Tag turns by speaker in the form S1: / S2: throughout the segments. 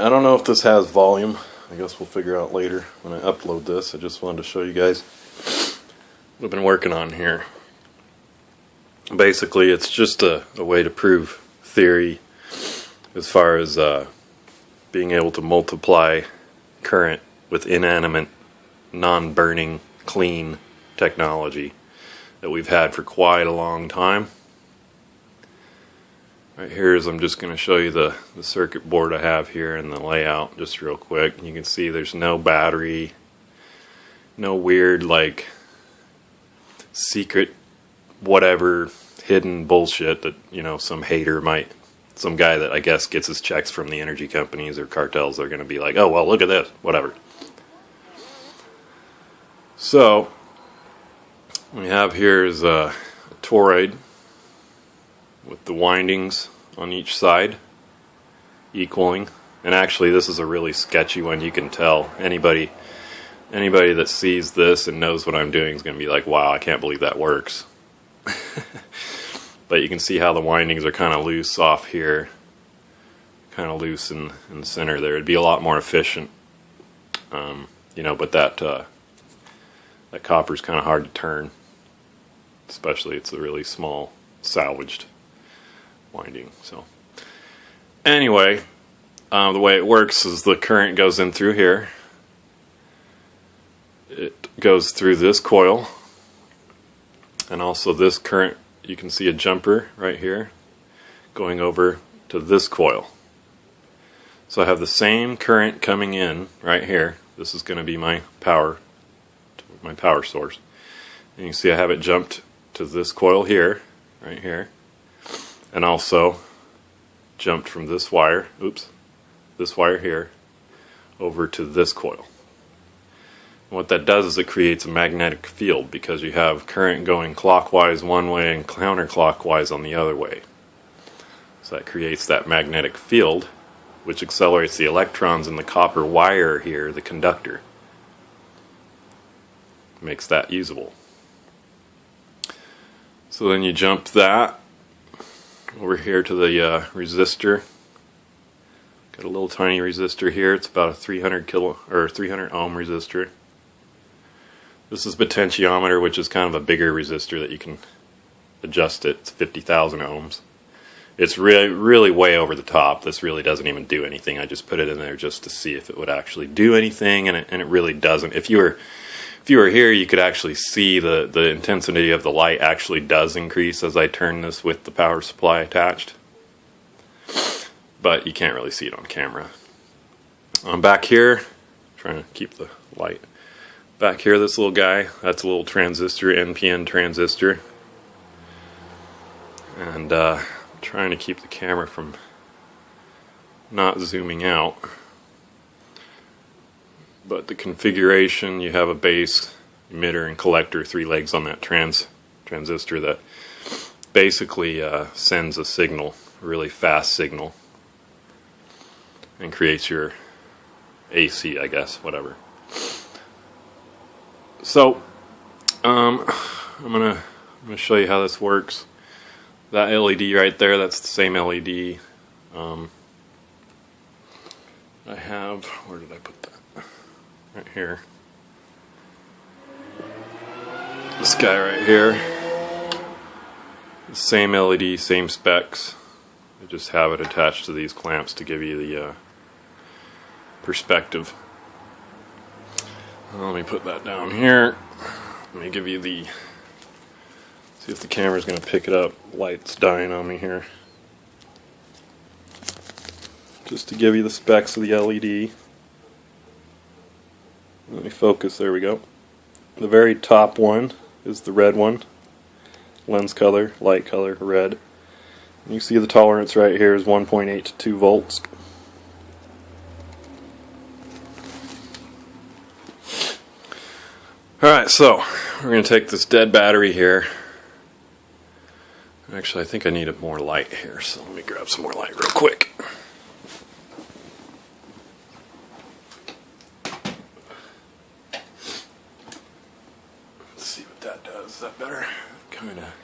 S1: I don't know if this has volume. I guess we'll figure out later when I upload this. I just wanted to show you guys what I've been working on here. Basically, it's just a way to prove theory as far as being able to multiply current with inanimate, non-burning, clean technology that we've had for quite a long time. Right here is I'm just going to show you the circuit board I have here and the layout just real quick. You can see there's no battery, no weird like secret whatever hidden bullshit that, you know, some hater might, some guy that I guess gets his checks from the energy companies or cartels are going to be like, oh well, look at this, whatever. So what we have here is a toroid with the windings on each side equaling, and actually this is a really sketchy one. You can tell anybody that sees this and knows what I'm doing is going to be like, wow, I can't believe that works. But you can see how the windings are kind of loose off here, kind of loose in the center there. It'd be a lot more efficient, you know, but that copper's kind of hard to turn, especially it's a really small salvaged winding. So anyway, the way it works is the current goes in through here. It goes through this coil, and also this current, you can see a jumper right here going over to this coil. So I have the same current coming in right here. This is going to be my power source. And you can see I have it jumped to this coil here, right here, and also jumped from this wire, this wire here, over to this coil. And what that does is it creates a magnetic field because you have current going clockwise one way and counterclockwise on the other way. So that creates that magnetic field, which accelerates the electrons in the copper wire here, the conductor. Makes that usable. So then you jump that over here to the resistor. Got a little tiny resistor here. It's about a 300 ohm resistor. This is potentiometer, which is kind of a bigger resistor that you can adjust it. It's 50,000 ohms. It's really way over the top. This really doesn't even do anything. I just put it in there just to see if it would actually do anything, and it really doesn't. If you were here, you could actually see the intensity of the light actually does increase as I turn this with the power supply attached. But you can't really see it on camera. Back here, trying to keep the light. Back here, this little guy, that's a little transistor, NPN transistor. And trying to keep the camera from not zooming out. But the configuration, you have a base, emitter, and collector, 3 legs on that transistor that basically sends a signal, a really fast signal, and creates your AC, I guess, whatever. So I'm gonna show you how this works. That LED right there, that's the same LED I have. Where did I put that? Right here. This guy right here. The same LED, same specs. I just have it attached to these clamps to give you the perspective. Let me put that down here. Let me give you the, see if the camera's going to pick it up. Light's dying on me here. Just to give you the specs of the LED. Let me focus, there we go. The very top one is the red one. Lens color, light color, red. You see the tolerance right here is 1.8 to 2 volts. Alright, so we're going to take this dead battery here. Actually, I think I need more light here, so let me grab some more light real quick. Let's see what that does. Is that better? Kind of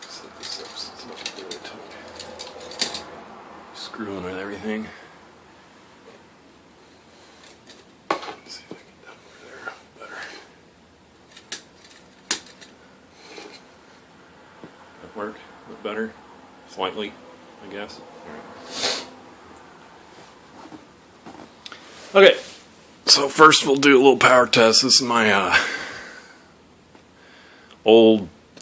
S1: set this up so it's not really tight. screwing with everything. Let's see if I can get that over there better. That work? A bit better? Slightly, I guess. All right. Okay, so first we'll do a little power test. This is my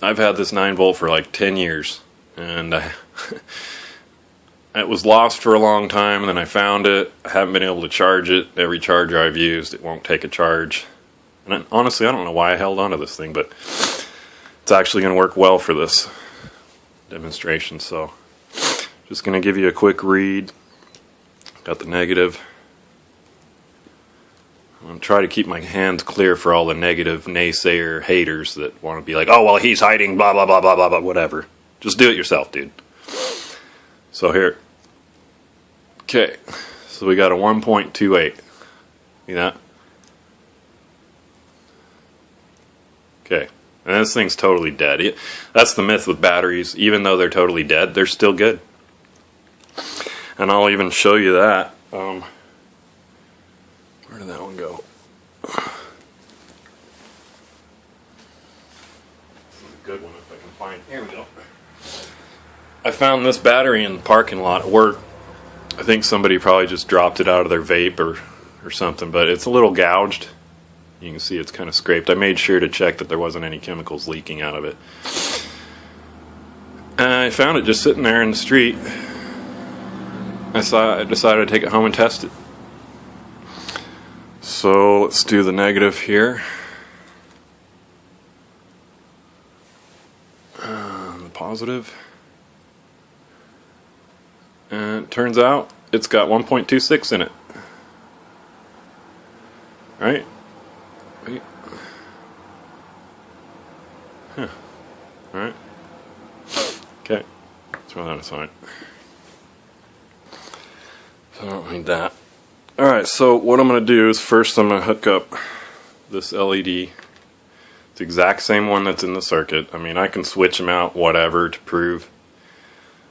S1: I've had this 9-volt for like 10 years, and it was lost for a long time, and then I found it. I haven't been able to charge it. Every charger I've used, it won't take a charge. And honestly, I don't know why I held on to this thing, but it's actually going to work well for this demonstration. So just going to give you a quick read. Got the negative. I'm going to try to keep my hands clear for all the negative naysayer haters that want to be like, oh, well, he's hiding, blah, blah, blah, blah, blah, blah, whatever. Just do it yourself, dude. So here. Okay. So we got a 1.28. See that? Okay. And this thing's totally dead. That's the myth with batteries. Even though they're totally dead, they're still good. And I'll even show you that. Where did that one go? This is a good one if I can find. Here we go. I found this battery in the parking lot at work. I think somebody probably just dropped it out of their vape or something, but it's a little gouged. You can see it's kind of scraped. I made sure to check that there wasn't any chemicals leaking out of it. I found it just sitting there in the street. I decided to take it home and test it. So let's do the negative here. The positive. And it turns out it's got 1.26 in it. Right? Wait. Huh. Alright. Okay. Throw that aside. So I don't need that. Alright, so what I'm going to do is first I'm going to hook up this LED. It's the exact same one that's in the circuit. I mean, I can switch them out, whatever, to prove.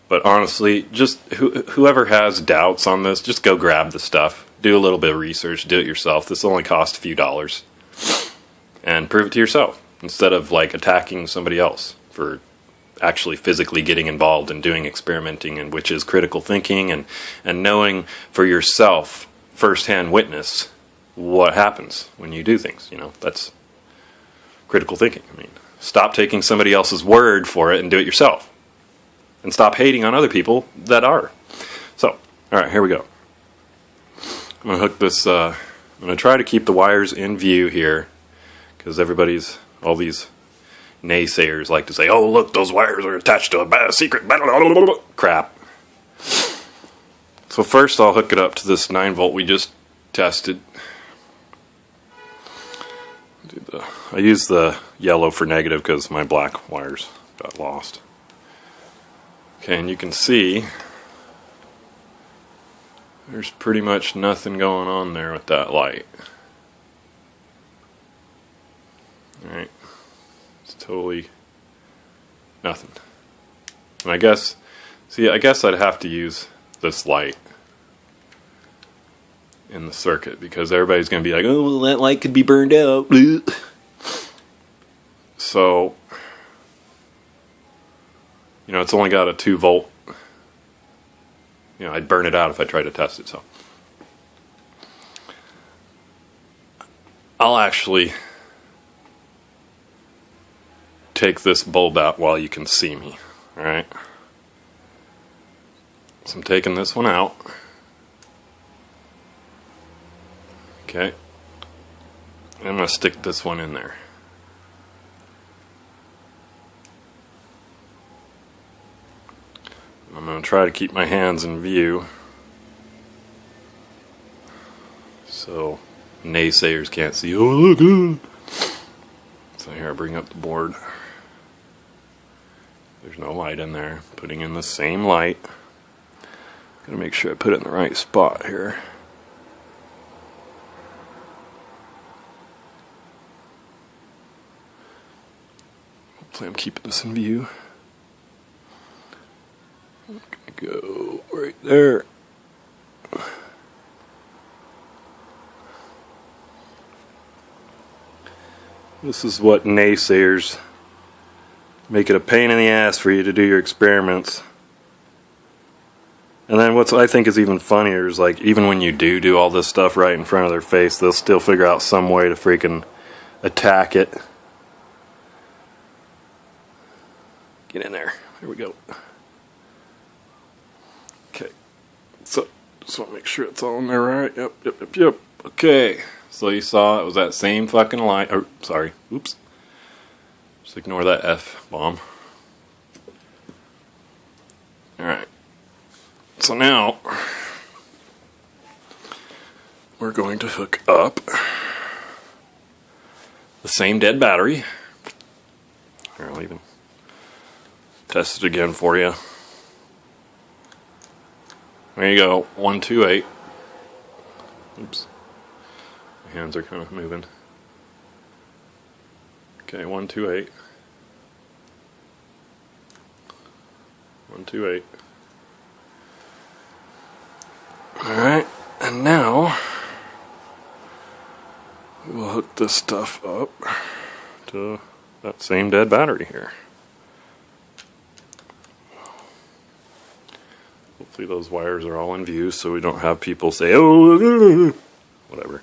S1: But honestly, just whoever has doubts on this, just go grab the stuff. Do a little bit of research. Do it yourself. This only costs a few dollars. And prove it to yourself. Instead of like attacking somebody else for actually physically getting involved and doing experimenting, and which is critical thinking and knowing for yourself, first-hand witness, what happens when you do things. You know, that's critical thinking. I mean, stop taking somebody else's word for it and do it yourself. And stop hating on other people that are. So, alright, here we go. I'm going to hook this, I'm going to try to keep the wires in view here, because all these naysayers like to say, oh, look, those wires are attached to a secret crap. So first I'll hook it up to this 9-volt we just tested. I use the yellow for negative because my black wires got lost. Okay, and you can see there's pretty much nothing going on there with that light. Alright, it's totally nothing. And I guess I'd have to use this light in the circuit because everybody's going to be like, oh, well, that light could be burned out. So, you know, it's only got a 2-volt. You know, I'd burn it out if I tried to test it, so. I'll actually take this bulb out while you can see me, alright? So I'm taking this one out. Okay. I'm going to stick this one in there. I'm going to try to keep my hands in view so naysayers can't see. Oh, look! So here, I bring up the board. There's no light in there. Putting in the same light. Gotta make sure I put it in the right spot here. Hopefully I'm keeping this in view. go right there. This is what naysayers make it a pain in the ass for you to do your experiments. And then what I think is even funnier is, like, even when you do all this stuff right in front of their face, they'll still figure out some way to freaking attack it. Get in there. Here we go. Okay. So, just want to make sure it's all in there right. Yep. Okay. So you saw it was that same fucking line. Oh, sorry. Oops. Just ignore that F-bomb. Alright. So now, we're going to hook up the same dead battery. Here, I'll even test it again for you. There you go, 128. Oops. My hands are kind of moving. Okay, 128. 128. Alright, and now we'll hook this stuff up to that same dead battery here. Hopefully those wires are all in view so we don't have people say, oh, whatever.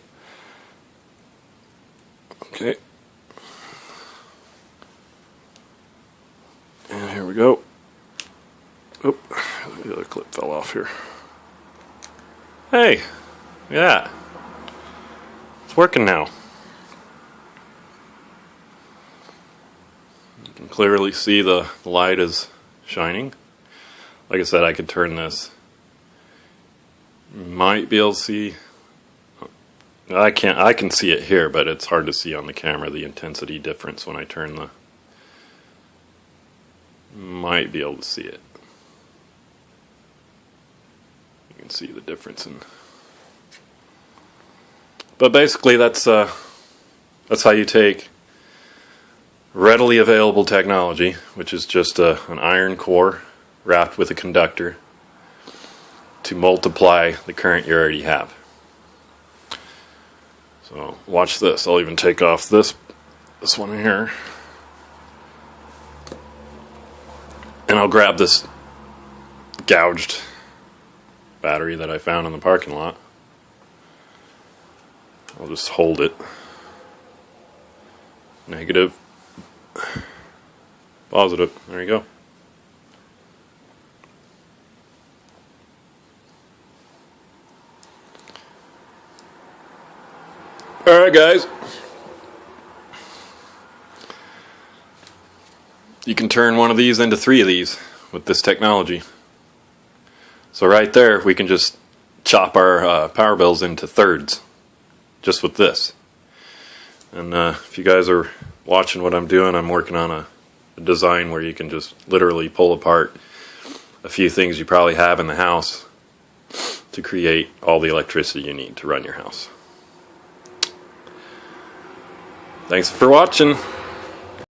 S1: Okay. And here we go. Oop, the other clip fell off here. Hey, yeah, it's working now. You can clearly see the light is shining. Like I said, I could turn this. Might be able to see. I can see it here, but it's hard to see on the camera, the intensity difference when I turn the. Might be able to see it. You can see the difference in. But basically, that's how you take readily available technology, which is just an iron core wrapped with a conductor, to multiply the current you already have. So watch this. I'll even take off this one here, and I'll grab this gouged battery that I found in the parking lot. I'll just hold it. Negative. Positive. There you go. Alright guys, you can turn one of these into 3 of these with this technology. So right there we can just chop our power bills into thirds just with this. And if you guys are watching what I'm doing, I'm working on a design where you can just literally pull apart a few things you probably have in the house to create all the electricity you need to run your house. Thanks for watching.